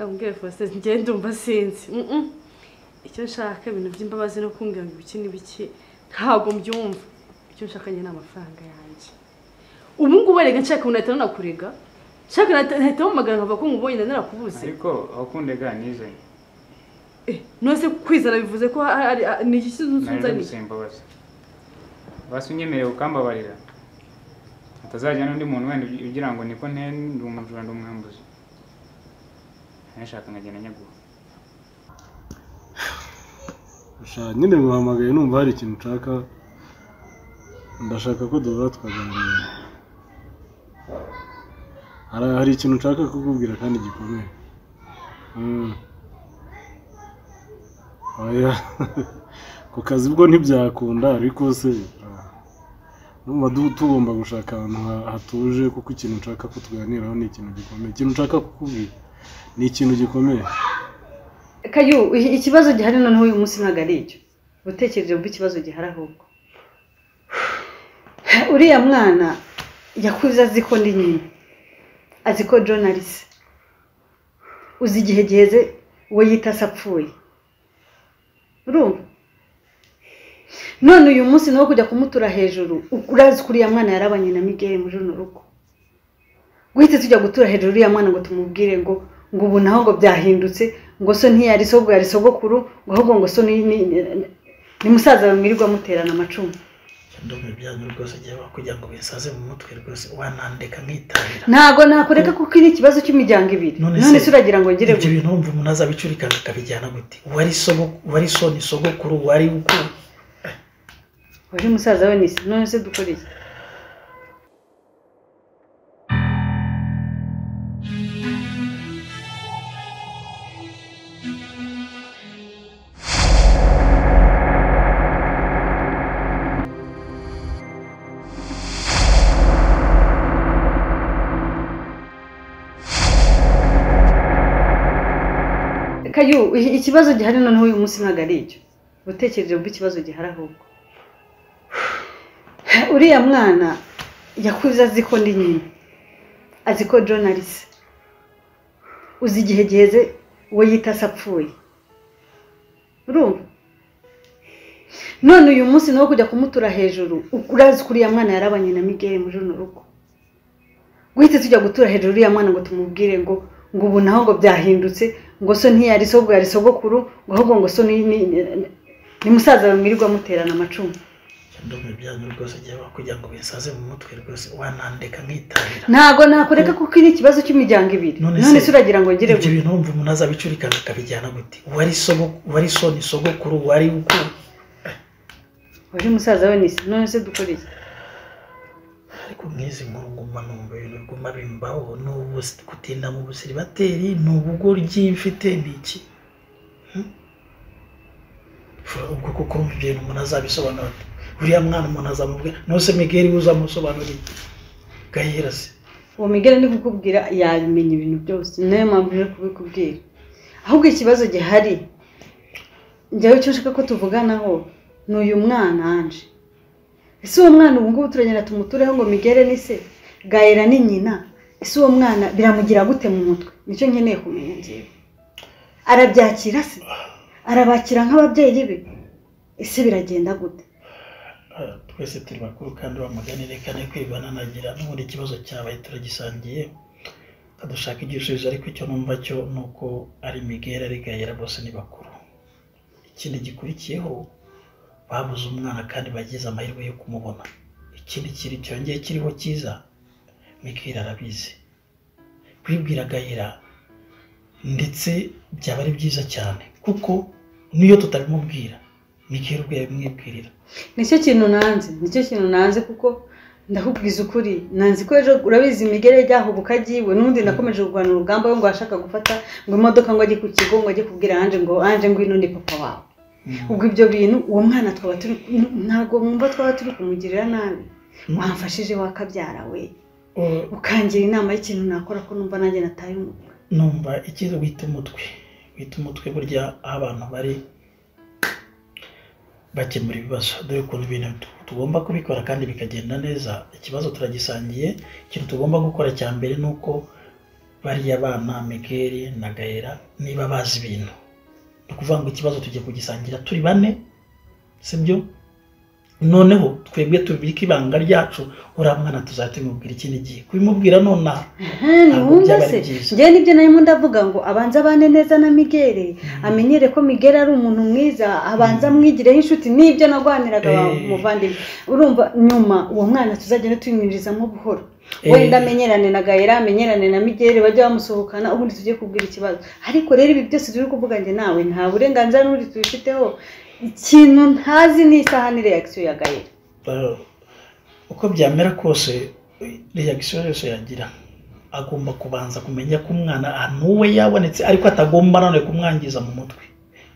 Ambwiye Faustin ngende ndumva sinzi. Icyo nshaka ibintu by'imbabazi no kumbwira ngo ibiki n'ibiki ntago mbyumva. Icyo nshaka nyine amafaranga yanjye. Ubu ngubu rega nshaka unahita nakurega. Nshaka nahita umagana nkava ko ngubonye narakubuze. Ariko akundega nizanye. Nose kwizana bivuze ko ni iki kinzunzani. Basunyemereye ukambabarira. Atazajya n'undi muntu wenda ugira ngo niko ndi umujura ndi umwambuzi. Nashaka nkagenda nyaguha. Nyine nguhamagaye numva hari ikintu nshaka. Ndashaka ko duhora twaganira. Hari ikintu nshaka kukubwira kandi gikomeye. Oya. Ku kazi bwo ntibyakunda ariko se numva tugomba gushaka ahantu hatuje kuko ikintu nshaka ko tuganiraho ni ikintu gikomeye. Ikintu nshaka kukubwira ni ikintu gikomeye. Kayu ikibazo gihari noneho uyu munsi ntago ari icyo. Utekereje mbi ikibazo gihari ahubwo. Uriya mwana yakuze azi ko ndi nyina. Azi ko journalist. Uzi igihe giheze we yita sapfuye. Urumva? None uyu munsi nawo kujya kumutura hejuru. Urazi kuri ya mwana yarabanye na Miguel mu runo rugo. Guhita tujya gutura hejuru ya mwana ngo tumubwire ngo ubu naho ngo byahindutse ngo so ntiyari sobwo yari sogokuru ngo ahubwo ngo so ni musaza bamwirirwa muterana amacumu. Ndumwe byanyu rwose giye bakujya ngo bisaze mu mutwe rwose wanandeka nkitabira. Ntago nakureka kuko iri kibazo cy'imiryango ibiri. None se uragira ngo ngire ibyo bintu umva umuntu azabicurika akabijyana gute? Wari so ni sogokuru wari uko wari musaza we nise none se dukora iki? Kayu ikibazo gihari noneho uyu munsi ntago ari icyo. Utekereje mbi ikibazo gihari ahubwo. Uriya mwana yakuze azi ko ndi nyina. Azi ko journalist. Uzi igihe giheze we yita sapfuye. Urumva? None uyu munsi nawo kujya kumutura hejuru. Urazi kuri ya mwana yarabanye na Miguel mu runo rugo. Guhita tujya gutura hejuru ya mwana ngo tumubwire ngo ubu naho ngo byahindutse ngo so ntiyari sobwo yari sogokuru ngo ahubwo ngo so ni musaza bamwirirwa muterana amacumu. Ndumwe byanyu rwose giye bakujya ngo bisaze mu mutwe rwose wanandeka nkitabira. Ntago nakureka kuko iri kibazo cy'imiryango ibiri. None se uragira ngo ngire ibyo bintu umva umuntu azabicurika akabijyana gute? Wari so ni sogokuru wari uko wari musaza we nise none se dukora iki? Ariko mwizi nguma numva ibintu guma bimbaho n'ubu kutinda mu busiri bateri n'ubugoryi mfite niki. Ubwo kuko umubyeyi umuntu azabisobanura. Uriya mwana umuntu azamubwira nose Miguel uzamusobanurira gahera se. Uwo Miguel ndi kukubwira yabimenya ibintu byose nayo mpamvu yo kubikubwira. Ahubwo ikibazo gihari njyewe cyo nshaka ko tuvuganaho n'uyu mwana anje. Ese uwo mwana ubu ngubu turagenda tumutureho ngo Miguel ni se Gaera ni nyina. Ese uwo mwana biramugira gute mu mutwe? Nicyo nkeneye kumenya njyewe. Arabyakira se? Arabakira nk'ababyeyi be? Ese biragenda gute? Twese turi bakuru kandi bamuganire kandi kwibana nagira n'ubundi ikibazo cyabaye turagisangiye. Kadushaka igisubizo ariko icyo numva cyo nuko ari Miguel ari Gaera bose ni bakuru. Ikindi gikurikiyeho babuze umwana kandi bagize amahirwe yo kumubona. Ikindi kiri cyongeye kiriho cyiza Miguel arabizi. Kwibwira Gaera ndetse byaba ari byiza cyane kuko niyo tutabimubwira Miguel ubwo yabimwibwirira. Nicyo kintu nanze kuko ndakubwiza ukuri nanzi ko ejo urabizi Miguel yajyaho bukagiwe n'undi nakomeje kurwana urugamba yo ngo ashaka gufata ngo imodoka ngo ajye ku kigo ngo ajye kubwira anje ngo ino ni papa wawe. Ubwo ibyo bintu uwo mwana twaba turi ntago mwumva twaba turi kumugirira nabi. Wamfashije wakabyara we. Ukangira inama y'ikintu nakora ko numva nanjye nataye umutwe. Numva ikizo wita umutwe burya abantu bari bakemura ibibazo dore ko ibintu tugomba kubikora kandi bikagenda neza. Ikibazo turagisangiye. Ikintu tugomba gukora cya mbere nuko bariya bana Miguel na Gaella niba bazi ibintu ni ukuvuga ngo ikibazo tugiye kugisangira turi bane sibyo noneho twebwe tubika ibanga ryacu uriya mwana tuzatumubwira ikindi gihe kubimubwira nonaha ntiwumva se njyewe nibyo narimo ndavuga ngo abanza abane neza na Miguel amenyere ko Miguel ari umuntu mwiza abanza amwigireho inshuti nibyo nagwaniraga muvandimwe urumva nyuma uwo mwana tuzagenda tumwinjizamo buhoro wenda amenyerane na Gaella amenyerane na Miguel bajya bamusohokana ubundi tujye kubwira ikibazo ariko rero ibi byose turi kuvuga nge nawe nta burenganzira n'uri tubifiteho ikintu ntazi n'isaha ni reaction ya Gaella uko byamera kose reaction yose yagira agomba kubanza kumenya ko umwana anuwe yabonetse ariko atagomba none kumwangiza mu mutwe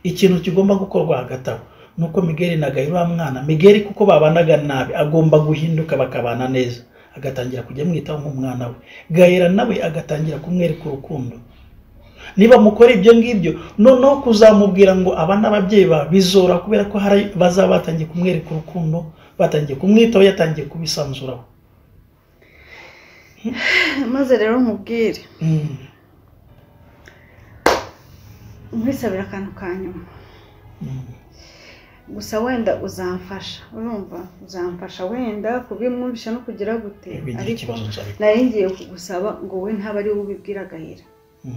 ikintu kigomba gukorwa hagati aho nuko Miguel na Gaella mwana Miguel kuko babanaga nabi agomba guhinduka bakabana neza agatangira kujya mwitaho nk'umwana we Gaella nawe agatangira kumwereka urukundo niba mukora ibyo ngibyo noneho kuzamubwira ngo abana ababyeyi bizora kubera ko hari bazaba batangiye kumwereka urukundo batangiye kumwitaho yatangiye kubisanzuraho maze rero mubwire mwisabira akantu kanyuma gusa wenda uzamfasha urumva uzamfasha wenda kubimwumvisha no kugira gute ariko nari ngiye kugusaba ngo we ntaba ari ubibwira Gaella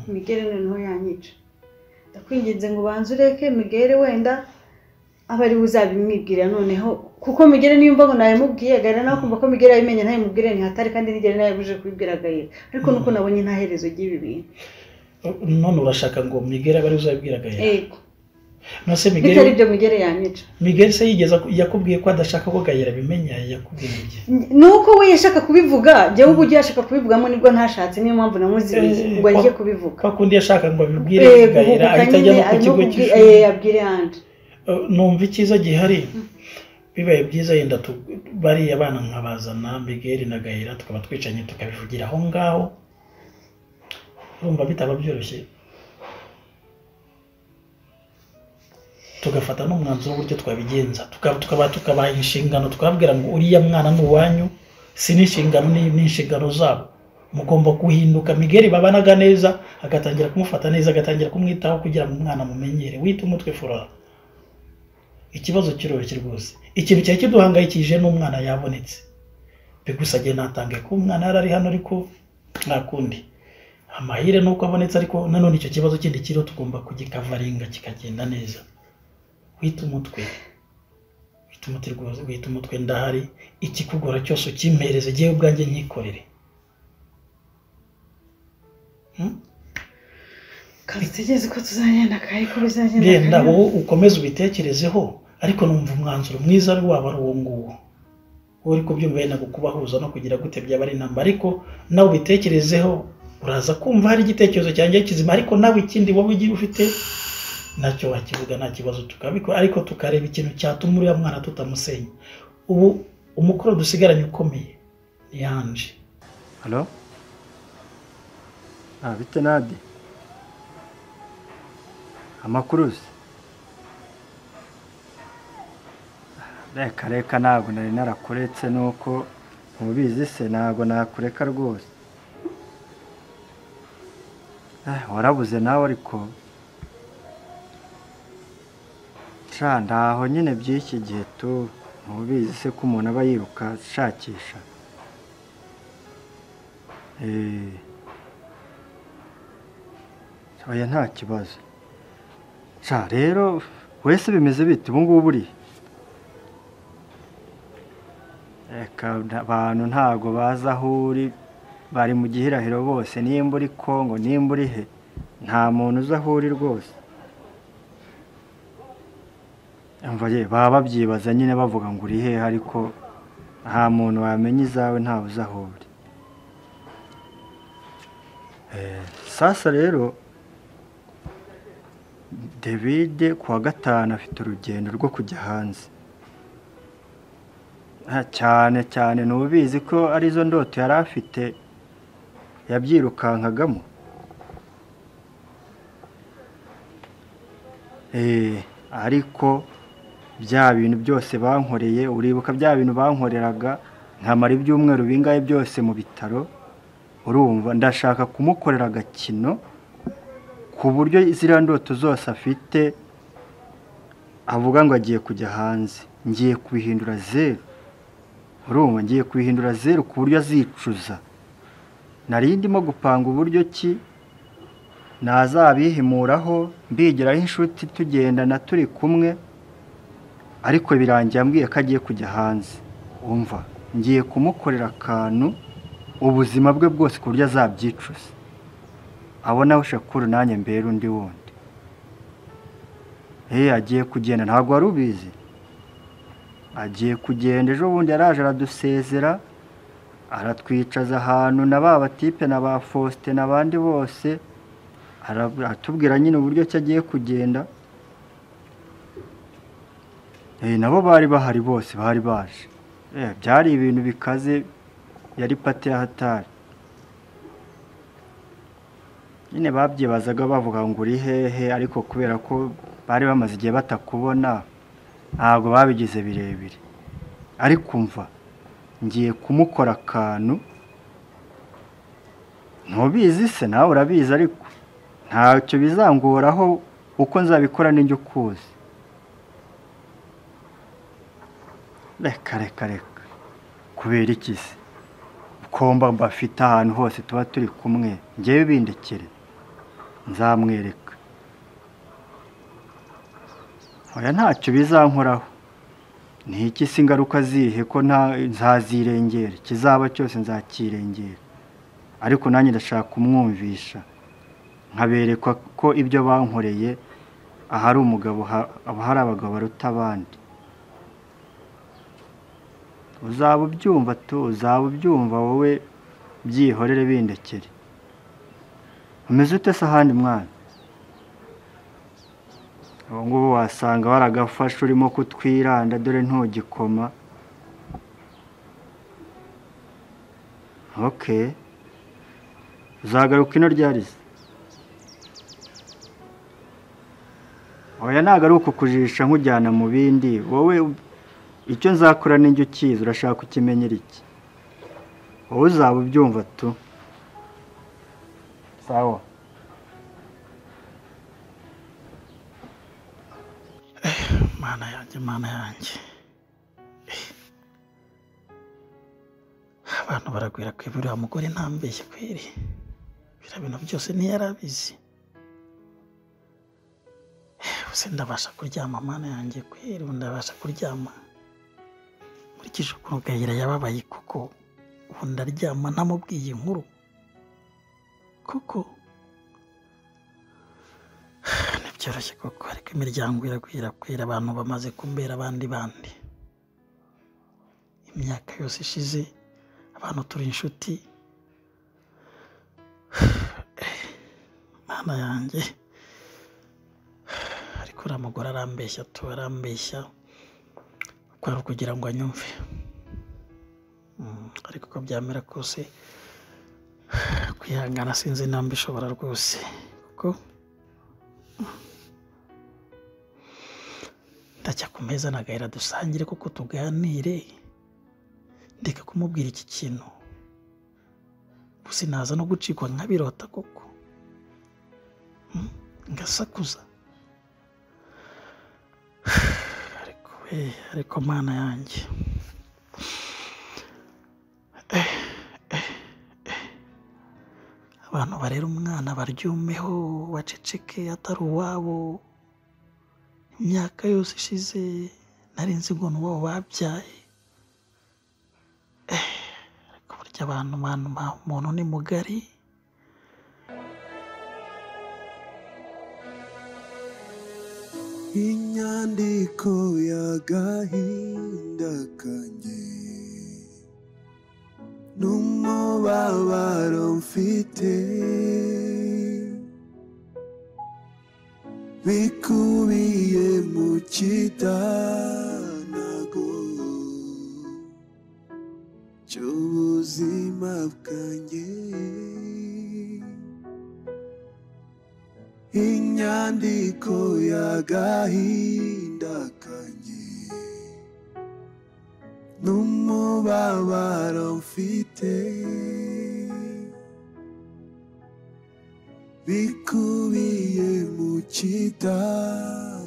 Miguel noneho yanyica ndakwinginze ngo banze ureke Miguel wenda aba ari uzabimwibwira noneho kuko Miguel niyo mbago nawe mubwiye Gaella nawe kumva ko Miguel abimenye ntaye mubwire ni hatari kandi nigere nawe buje kubibwira Gaella ariko nuko nabonye nta herezo ry'ibi bintu none urashaka ngo Miguel aba ari uzabibwira Gaella yego no se Miguel bitari byo Miguel yanyica Miguel se yigeza yakubwiye ko adashaka ko Gaella bimenya yakubwiye nuko we yashaka kubivuga je ubu yashaka kubivugamo nibwo ntashatse niyo mpamvu namuzibiye ngo ajye kubivuga bakundi yashaka ngo abibwire Gaella ahitajya no ku kigo cy'ishuri abwire handi numva ikiza gihari bibaye byiza yenda bari abana nkabazana Miguel na Gaella tukaba twicanye tukabivugira aho ngaho urumva bitaba byoroshye tugafata n'umwanzuro w'uburyo twabigenza tukabaha inshingano tukababwira ngo uriya mwana ni uwanyu si n'inshingano n'inshingano zabo mugomba guhinduka Miguel babanaga neza agatangira kumufata neza agatangira kumwitaho kugira ngo umwana mumenyere wita umutwe furara ikibazo kiroroshye rwose ikintu cyari kiduhangayikije n'umwana yabonetse bigusage natangiye ko umwana yarari hano ariko nta kundi amahire nuko abonetse ariko nanone icyo kibazo kindi kiriho tugomba kugikavaringa kikagenda neza wita umutwe rwose wita umutwe ndahari ikikugora cyose ukimpereze giye ubwanjye nyikorere kazitegeze ko tuzagenda kai ko bizagenda genda wowe ukomeze ubitekerezeho ariko numva umwanzuro mwiza ari waba ari uwo nguwo uri kubyumva yenda kukubahuza no kugira gute byaba ari namba ariko nawe ubitekerezeho uraza kumva hari igitekerezo cyanjye kizima ariko nawe ikindi wowe ugiye ufite nacyo wakivuga nta kibazo tukabikora ariko tukareba ikintu cyatuma uriya mwana tutamusenya ubu umukoro dusigaranye ukomeye ni yanje halo bite Nadi amakuru reka ntabwo nari narakuretse nuko mubizi se ntabwo nakureka rwose warabuze nawe ariko ndaho nyine by'iki gihe mubizi se ko umuntu aba yiruka ashakisha oya nta kibazo rero wese bimeze bite ubu ngubu uri reka abantu ntago baza aho uri bari mu gihirahiro bose nimba uri Kongo nimba uri he nta muntu uza aho uri rwose baba babyibaza nyine bavuga ngo uri hehe ariko nta muntu wamenya izawe ntawe uza aho uri sasa rero David kuwa gatanu afite urugendo rwo kujya hanze cyane cyane nubizi ko arizo ndoto yari afite yabyirukankagamo ariko bya bintu byose bankoreye uribuka bya bintu bankoreraga nkamara ibyumweru bingahe byose mu bitaro urumva ndashaka kumukorera agakino ku buryo ziriya ndoto zose afite avuga ngo agiye kujya hanze ngiye kubihindura zeru urumva ngiye kubihindura zeru ku buryo azicuza nari ndimo gupanga uburyo ki nazabihimuraho mbigiraho inshuti tugendana turi kumwe ariko birangiye ambwiye ko agiye kujya hanze umva ngiye kumukorera akantu ubuzima bwe bwose ku buryo azabyicuza abonaho Shakuru nanjye mbere undi wundi agiye kugenda ntabwo wari ubizi agiye kugenda ejo bundi yaraje aradusezera aratwicaza ahantu na ba batipe na ba Faustin n'abandi bose aratubwira nyine uburyo ki agiye kugenda nabo bari bahari bose bari baje byari ibintu bikaze yari pate ya hatari nyine babyibazaga bavuga ngo uri hehe ariko kubera ko bari bamaze igihe batakubona ntabwo babigize birebire ariko umva ngiye kumukora akantu ntubizi se nawe urabizi ariko ntacyo bizangoraho uko nzabikora n'injye ukuzi reka kubera iki se komba mbafite ahantu hose tuba turi kumwe ngewe bindekere nzamwereka oya ntacyo bizankoraho ni iki se ingaruka zihe ko nzazirengera kizaba cyose nzakirengera ariko nanjye ndashaka kumwumvisha nkaberekwa ko ibyo bankoreye ahari umugabo hari abagabo baruta abandi uzaba ubyumva wowe byihorere bindekere umeze ute se ahandi mwana ubu ngubu wasanga waragafashe urimo kutwiranda dore ntugikoma uzagaruka ino ryarize oya ntabwo ari ukukujisha nkujyana mu bindi wowe icyo nzakora n'injye ukizi urashaka ukimenyera iki wowe uzaba ubyumva tu sawa mana yanjye abantu baragwira ko uriya mugore ntambeshye kweri biriya bintu byose ntiyarabizi ubuse ndabasha kuryama mana yanjye kweri ndabasha kuryama nkurikije ukuntu Gahira yababaye kuko ubu ndaryama ntamubwiye inkuru kuko ntibyoroshye koko ariko imiryango irakwira abantu bamaze kumbera abandi imyaka yose ishize abantu turi inshuti mana yanjye ariko uriya mugore arambeshya kwari kugira ngo anyumve ariko uko byamera kose kwihangana sinzi namba ishobora rwose kuko ndajya ku meza na Gahira dusangire kuko tuganire ndeka kumubwira iki kintu gusa naza no gucikwa nkabirota koko ngasakuza ariko mana yanjye abantu barera umwana baryumeho baceceke atari uwabo imyaka yose ishize nari nzi ngo ni uwabo babyaye ariko burya abantu umuntu ni mugari inyandiko y'agahinda kanjye n'umubabaro mfite bikubiye mu kitanago cy'ubuzima bwanjye inyandiko y'agahinda kanjye n'umubabaro mfite bikubiye mu kitabo